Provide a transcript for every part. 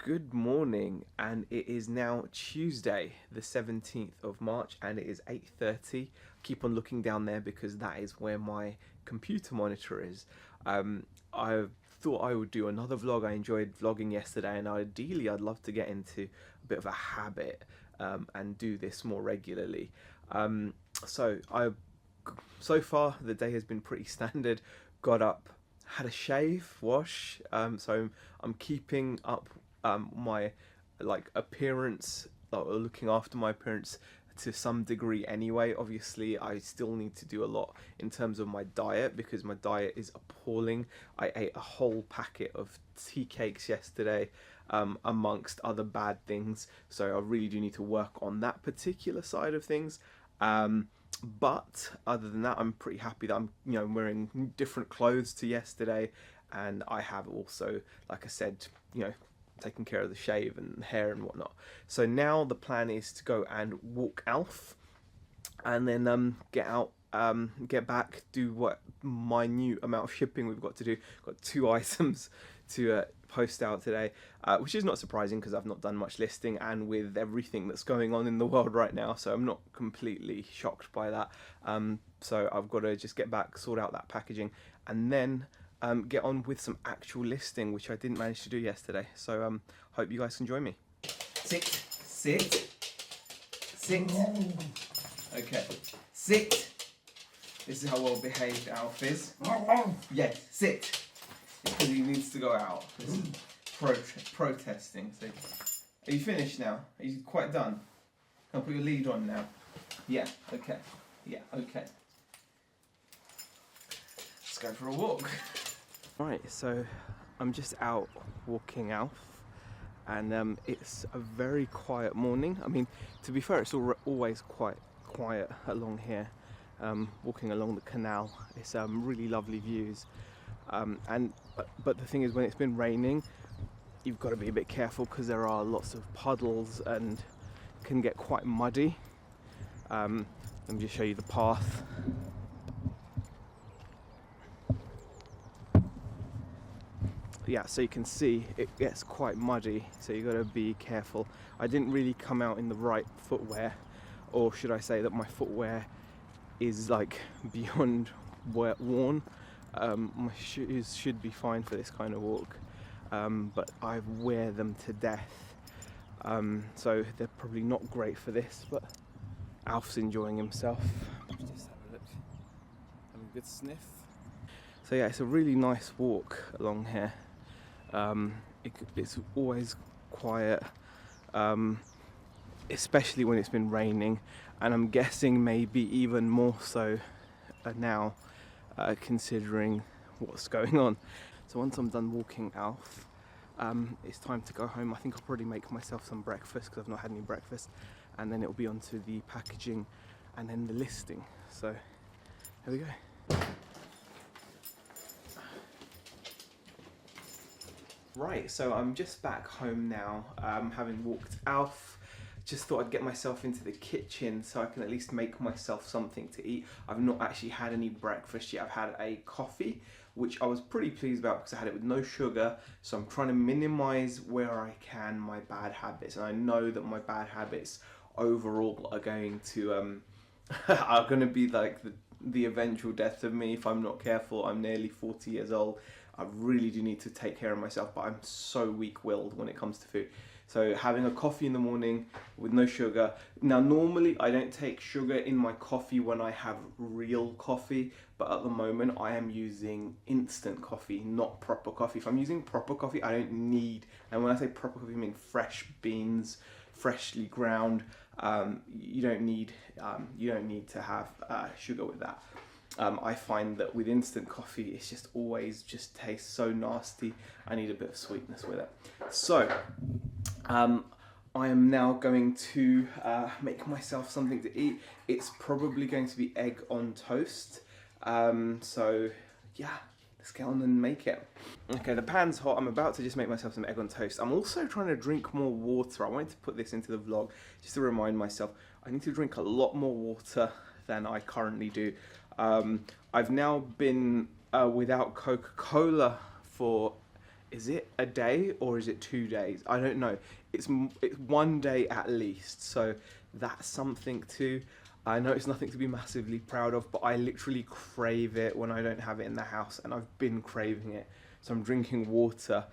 Good morning, and it is now Tuesday the 17th of March, and it is 8:30. Keep on looking down there because that is where my computer monitor is. I thought I would do another vlog. I enjoyed vlogging yesterday, and ideally I'd love to get into a bit of a habit and do this more regularly. So far the day has been pretty standard. Got up, had a shave, wash, so I'm keeping up my appearance, looking after my appearance to some degree anyway. Obviously I still need to do a lot in terms of my diet because my diet is appalling. I ate a whole packet of tea cakes yesterday, amongst other bad things, so I really do need to work on that particular side of things. But other than that, I'm pretty happy that I'm wearing different clothes to yesterday, and I have also, like I said, taken care of the shave and hair and whatnot. So now the plan is to go and walk Alf, and then get out, get back, do what minute amount of shipping we've got to do. Got 2 items to post out today, which is not surprising because I've not done much listing, and with everything that's going on in the world right now, so I'm not completely shocked by that. So I've got to just get back, sort out that packaging, and then get on with some actual listing, which I didn't manage to do yesterday. So hope you guys can join me. Sit. Okay, sit. This is how well behaved Alf is. Yes, sit. Because he needs to go out. This is protesting. So, are you finished now? Are you quite done? I'll put your lead on now. Yeah, okay. Yeah, okay. Let's go for a walk. Right, so I'm just out walking Alf, and it's a very quiet morning. I mean, to be fair, it's always quite quiet along here. Walking along the canal, it's really lovely views. But the thing is, when it's been raining, you've got to be a bit careful because there are lots of puddles and can get quite muddy. Let me just show you the path. Yeah, so you can see it gets quite muddy, so you've got to be careful. I didn't really come out in the right footwear, or should I say that my footwear is like beyond worn. My shoes should be fine for this kind of walk, but I wear them to death, so they're probably not great for this, but Alf's enjoying himself. Just have a look, having a good sniff. So yeah, it's a really nice walk along here. It's always quiet, especially when it's been raining, and I'm guessing maybe even more so now, considering what's going on. So once I'm done walking Alf, it's time to go home. I think I'll probably make myself some breakfast because I've not had any breakfast, and then it'll be on to the packaging and then the listing. So here we go. Right, so I'm just back home now, having walked Alf. Just thought I'd get myself into the kitchen so I can at least make myself something to eat. I've not actually had any breakfast yet. I've had a coffee, which I was pretty pleased about because I had it with no sugar. So I'm trying to minimize where I can my bad habits. And I know that my bad habits overall are going to be like the eventual death of me if I'm not careful. I'm nearly 40 years old. I really do need to take care of myself, but I'm so weak-willed when it comes to food. So having a coffee in the morning with no sugar. Now normally I don't take sugar in my coffee when I have real coffee, but at the moment I am using instant coffee, not proper coffee. If I'm using proper coffee, I don't need, and when I say proper coffee, I mean fresh beans, freshly ground. You don't need to have sugar with that. I find that with instant coffee, it's just always just tastes so nasty. I need a bit of sweetness with it. So I am now going to make myself something to eat. It's probably going to be egg on toast. So yeah, let's get on and make it. Okay, the pan's hot. I'm about to just make myself some egg on toast. I'm also trying to drink more water. I wanted to put this into the vlog just to remind myself I need to drink a lot more water than I currently do. I've now been without Coca-Cola for is it a day or is it 2 days? I don't know. It's 1 day at least, so that's something too. I know it's nothing to be massively proud of, but I literally crave it when I don't have it in the house, and I've been craving it. So I'm drinking water.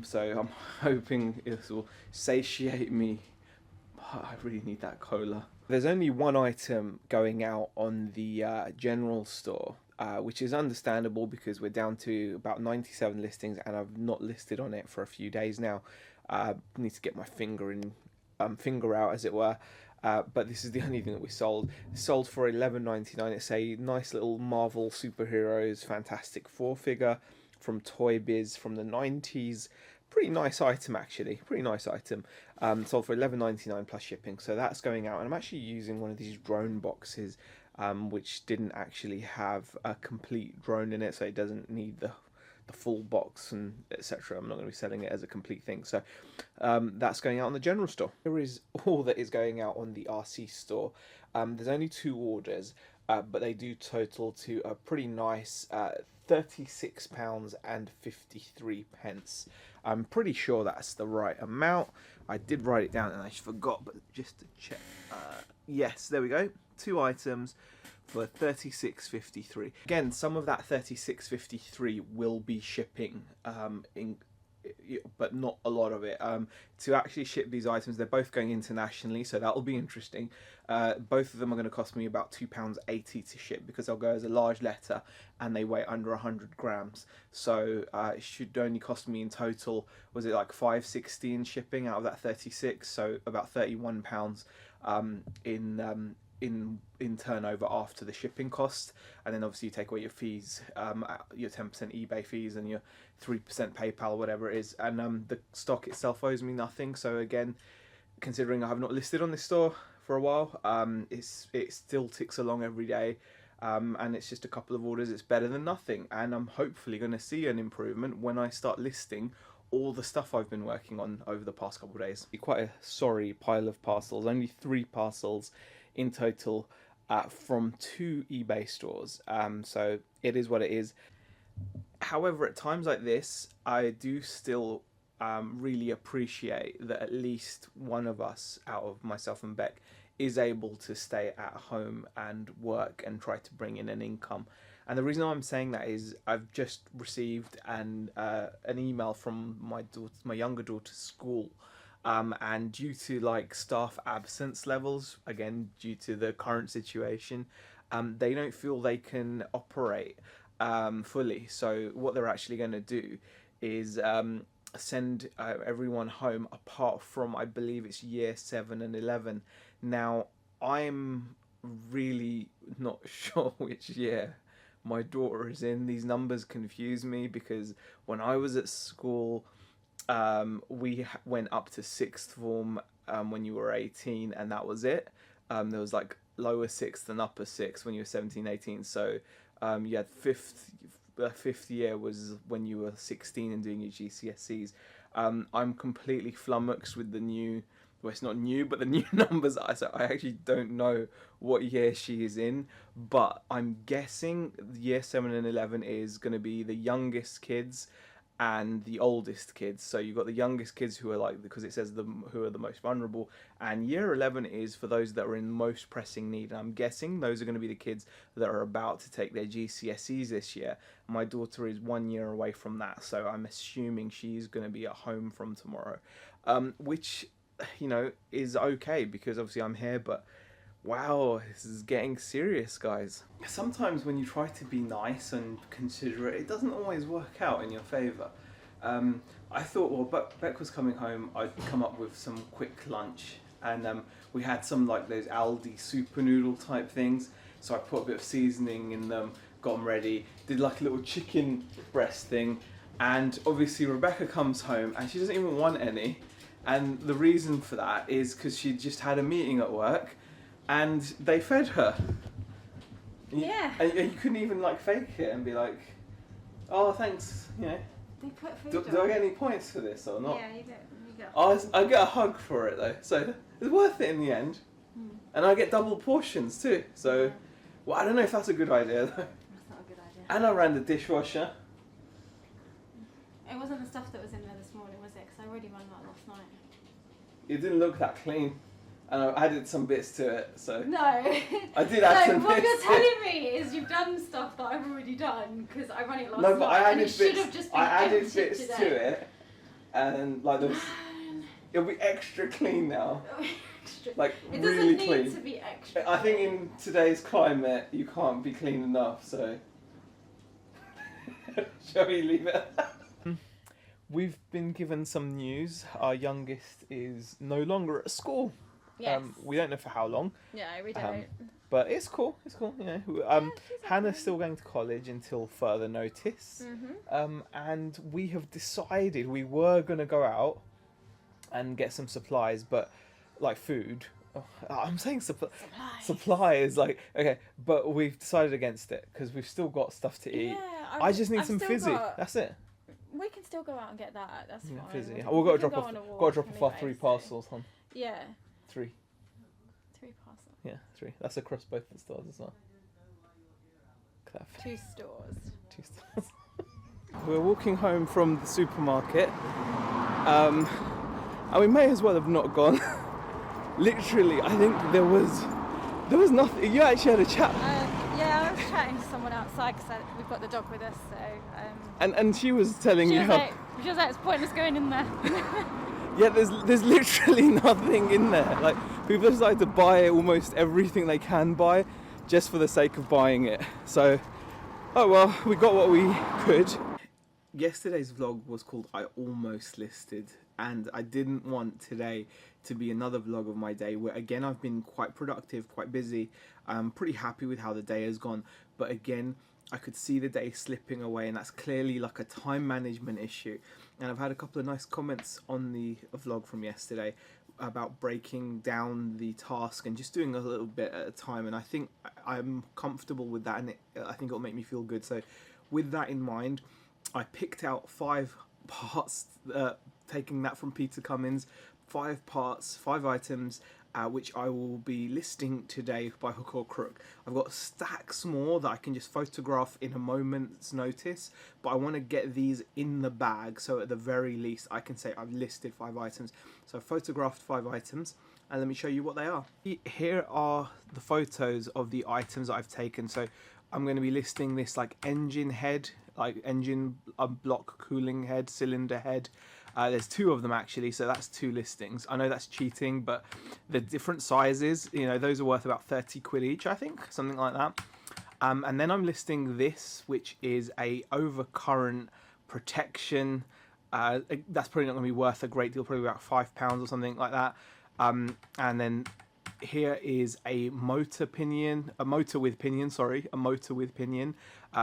So I'm hoping it will satiate me. I really need that cola. There's only one item going out on the general store, which is understandable because we're down to about 97 listings, and I've not listed on it for a few days now. Need to get my finger out, as it were. But this is the only thing that we sold. It's sold for $11.99. It's a nice little Marvel Superheroes Fantastic Four figure from Toy Biz from the 90s. Pretty nice item, actually. Pretty nice item. Sold for $11.99 plus shipping. So that's going out. And I'm actually using one of these drone boxes, which didn't actually have a complete drone in it. So it doesn't need the full box and etc. I'm not going to be selling it as a complete thing. So that's going out on the general store. Here is all that is going out on the RC store. There's only 2 orders, but they do total to a pretty nice £36.53. I'm pretty sure that's the right amount. I did write it down and I forgot, but just to check. Yes, there we go. 2 items for $36.53. Again, some of that $36.53 will be shipping, but not a lot of it. To actually ship these items, they're both going internationally, so that'll be interesting. Both of them are going to cost me about £2.80 to ship because they'll go as a large letter and they weigh under 100 grams. So it should only cost me in total, was it like $5.60 in shipping out of that 36? So about £31 in turnover after the shipping cost, and then obviously you take away your fees, your 10% eBay fees and your 3% PayPal, whatever it is, and the stock itself owes me nothing. So again, considering I have not listed on this store for a while, it still ticks along every day, and it's just a couple of orders. It's better than nothing, and I'm hopefully going to see an improvement when I start listing all the stuff I've been working on over the past couple of days. Quite a sorry pile of parcels, only 3 parcels in total from 2 eBay stores, so it is what it is. However, at times like this, I do still really appreciate that at least one of us, out of myself and Beck, is able to stay at home and work and try to bring in an income. And the reason I'm saying that is I've just received an email from my younger daughter's school, and due to like staff absence levels, again due to the current situation, they don't feel they can operate fully. So what they're actually going to do is send everyone home apart from, I believe it's year 7 and 11. Now I'm really not sure which year my daughter is in. These numbers confuse me because when I was at school, we went up to 6th form when you were 18, and that was it. There was like lower 6th and upper 6th when you were 17, 18. So you had 5th year was when you were 16 and doing your GCSEs. I'm completely flummoxed with the new, well, it's not new, but the new numbers. So I actually don't know what year she is in, but I'm guessing year 7 and 11 is going to be the youngest kids and the oldest kids. So you've got the youngest kids who are like, because it says who are the most vulnerable, and year 11 is for those that are in most pressing need. And I'm guessing those are going to be the kids that are about to take their GCSEs this year. My daughter is 1 year away from that, so I'm assuming she's going to be at home from tomorrow, which, you know, is okay because obviously I'm here, but wow, this is getting serious, guys. Sometimes when you try to be nice and considerate, it doesn't always work out in your favour. I thought, well, Beck was coming home, I'd come up with some quick lunch, and we had some like those Aldi super noodle type things, so I put a bit of seasoning in them, got them ready, did like a little chicken breast thing, and obviously Rebecca comes home and she doesn't even want any, and the reason for that is because she just had a meeting at work and they fed her. Yeah. And you couldn't even like fake it and be like, oh thanks, you know. They put food Do I get any points for this or not? Yeah, you get. I get a hug for it though, so it's worth it in the end. And I get double portions too, so, Yeah. well, I don't know if that's a good idea though. That's not a good idea. And I ran the dishwasher. It wasn't the stuff that was in there this morning, was it? Because I already ran that last night. It didn't look that clean. And I added some bits to it, so... No. I did add some what bits you're to telling me is you've done stuff that I've already done, because I ran it last night. No, but I and added it should bits, have just been I added emptied bits today. to it. And, like, there was... It'll be extra clean now. Like, It really doesn't clean. need to be extra. I think in today's climate, you can't be clean enough, so... Shall we leave it? We've been given some news. Our youngest is no longer at school. Yes. We don't know for how long. Yeah, we don't. But it's cool, you know. Hannah's still going to college until further notice. And we have decided we were going to go out and get some supplies, but like food. Oh, I'm saying supplies, like, okay, but we've decided against it because we've still got stuff to eat. Yeah, I just need some fizzy. That's it. We can still go out and get that. That's fine. Fizzy. We We've got to can drop go off. on a walk Got to drop off our anyway, 3 so- parcels, hon. Yeah, 3. 3 parcels. Yeah, 3. That's across both the stores as well. Clever. 2 stores. 2 stores. We're walking home from the supermarket, and we may as well have not gone. Literally, I think there was nothing. You actually had a chat, Yeah, I was chatting to someone outside because we've got the dog with us. So. and she was telling She you was how. like, it's pointless going in there. Yeah, there's literally nothing in there. Like, people decide to buy almost everything they can buy, just for the sake of buying it. So, oh well, we got what we could. Yesterday's vlog was called I Almost Listed, and I didn't want today to be another vlog of my day where, again, I've been quite productive, quite busy. I'm pretty happy with how the day has gone, but again, I could see the day slipping away, and that's clearly like a time management issue. And I've had a couple of nice comments on the vlog from yesterday about breaking down the task and just doing a little bit at a time, and I think I'm comfortable with that, and I think it'll make me feel good. So with that in mind, I picked out 5 parts, taking that from Peter Cummins, 5 parts, 5 items, which I will be listing today by hook or crook. I've got stacks more that I can just photograph in a moment's notice, but I want to get these in the bag, so at the very least I can say I've listed 5 items. So I've photographed 5 items, and let me show you what they are. Here are the photos of the items that I've taken. So I'm going to be listing this like engine head, like engine block cooling head, cylinder head. There's 2 of them actually, so that's 2 listings. I know that's cheating, but the different sizes, you know, those are worth about 30 quid each, I think, something like that. And then I'm listing this, which is a overcurrent protection. That's probably not going to be worth a great deal, probably about £5 or something like that. And then here is a motor with pinion,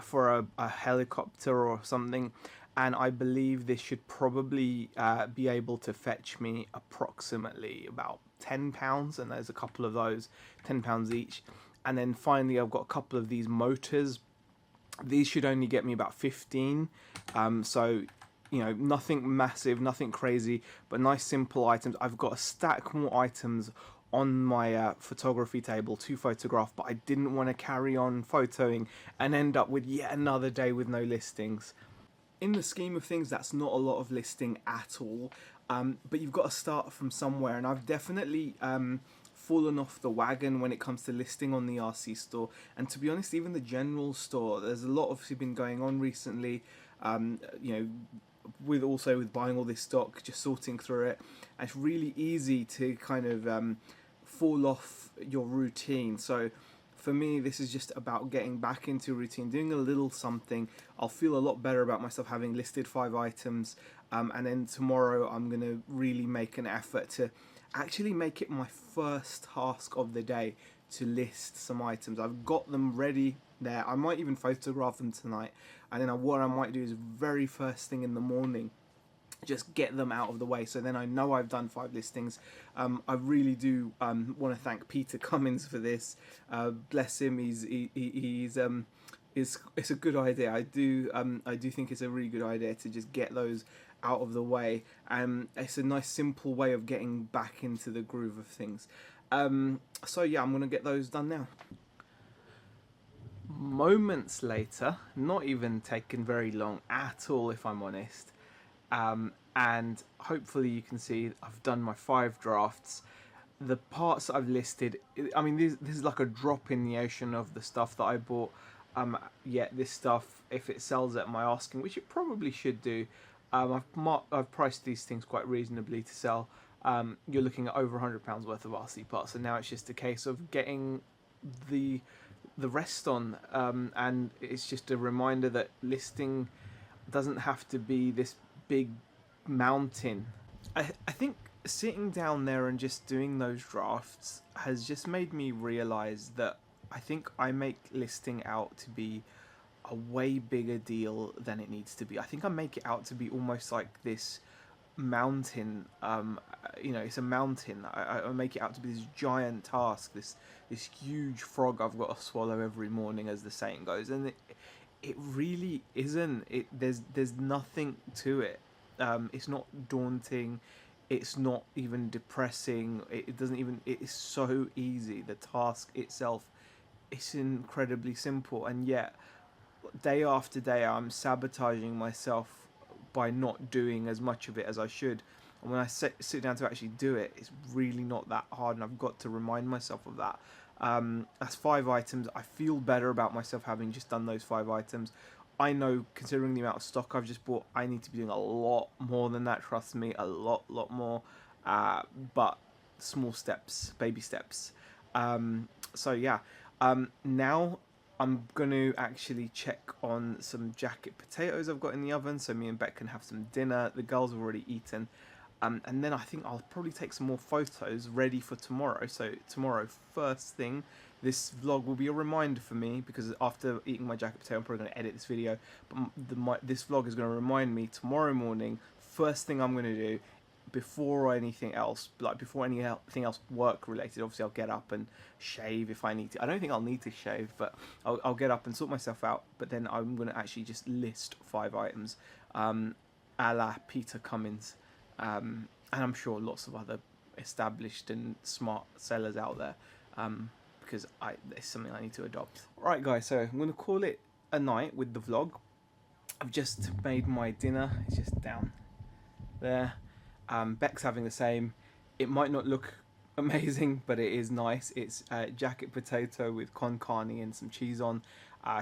for a helicopter or something. And I believe this should probably be able to fetch me approximately about £10, and there's a couple of those, £10 each. And then finally I've got a couple of these motors. These should only get me about 15, so, you know, nothing massive, nothing crazy, but nice simple items. I've got a stack more items on my photography table to photograph, but I didn't want to carry on photoing and end up with yet another day with no listings. In the scheme of things, that's not a lot of listing at all, but you've got to start from somewhere, and I've definitely fallen off the wagon when it comes to listing on the RC store, and to be honest, even the general store. There's a lot of been going on recently, you know, with buying all this stock, just sorting through it, and it's really easy to kind of fall off your routine. So for me, this is just about getting back into routine, doing a little something. I'll feel a lot better about myself having listed 5 items, and then tomorrow I'm going to really make an effort to actually make it my first task of the day to list some items. I've got them ready there. I might even photograph them tonight, and then what I might do is very first thing in the morning, just get them out of the way, so then I know I've done 5 listings. I really do want to thank Peter Cummins for this. Bless him. It's a good idea. I do think it's a really good idea to just get those out of the way. It's a nice simple way of getting back into the groove of things. So yeah, I'm gonna get those done now. Moments later, not even taken very long at all, if I'm honest, And hopefully you can see I've done my 5 drafts. The parts that I've listed, I mean, this is like a drop in the ocean of the stuff that I bought. Yet this stuff, if it sells at my asking, which it probably should do, I've priced these things quite reasonably to sell. You're looking at over £100 worth of RC parts, and now it's just a case of getting the rest on. And it's just a reminder that listing doesn't have to be this big mountain. I think sitting down there and just doing those drafts has just made me realize that I think I make listing out to be a way bigger deal than it needs to be. I think I make it out to be almost like this mountain. It's a mountain. I make it out to be this giant task, this huge frog I've got to swallow every morning, as the saying goes, and it really isn't. There's nothing to it. It's not daunting. It's not even depressing. It doesn't even. It is so easy. The task itself, it's incredibly simple, and yet day after day I'm sabotaging myself by not doing as much of it as I should. And when I sit down to actually do it, it's really not that hard, and I've got to remind myself of that. That's 5 items. I feel better about myself having just done those 5 items. I know, considering the amount of stock I've just bought, I need to be doing a lot more than that. Trust me, a lot more. But small steps, baby steps. So yeah. Now I'm going to actually check on some jacket potatoes I've got in the oven, so me and Beck can have some dinner. The girls have already eaten. And then I think I'll probably take some more photos ready for tomorrow. So tomorrow, first thing, this vlog will be a reminder for me, because after eating my jacket potato, I'm probably going to edit this video. But this vlog is going to remind me tomorrow morning, first thing I'm going to do, before anything else, like before anything else work related. Obviously I'll get up and shave if I need to. I don't think I'll need to shave, but I'll get up and sort myself out. But then I'm going to actually just list 5 items, a la Peter Cummins. And I'm sure lots of other established and smart sellers out there, because it's something I need to adopt. Right guys, so I'm going to call it a night with the vlog. I've just made my dinner. It's just down there. Beck's having the same. It might not look amazing, but it is nice. It's jacket potato with con carne and some cheese on,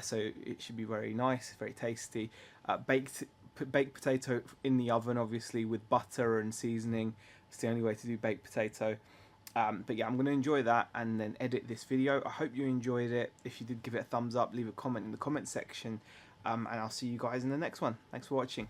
so it should be very nice, very tasty. Baked potato in the oven, obviously, with butter and seasoning. It's the only way to do baked potato. But yeah, I'm going to enjoy that and then edit this video. I hope you enjoyed it. If you did, give it a thumbs up, leave a comment in the comment section, and I'll see you guys in the next one. Thanks for watching.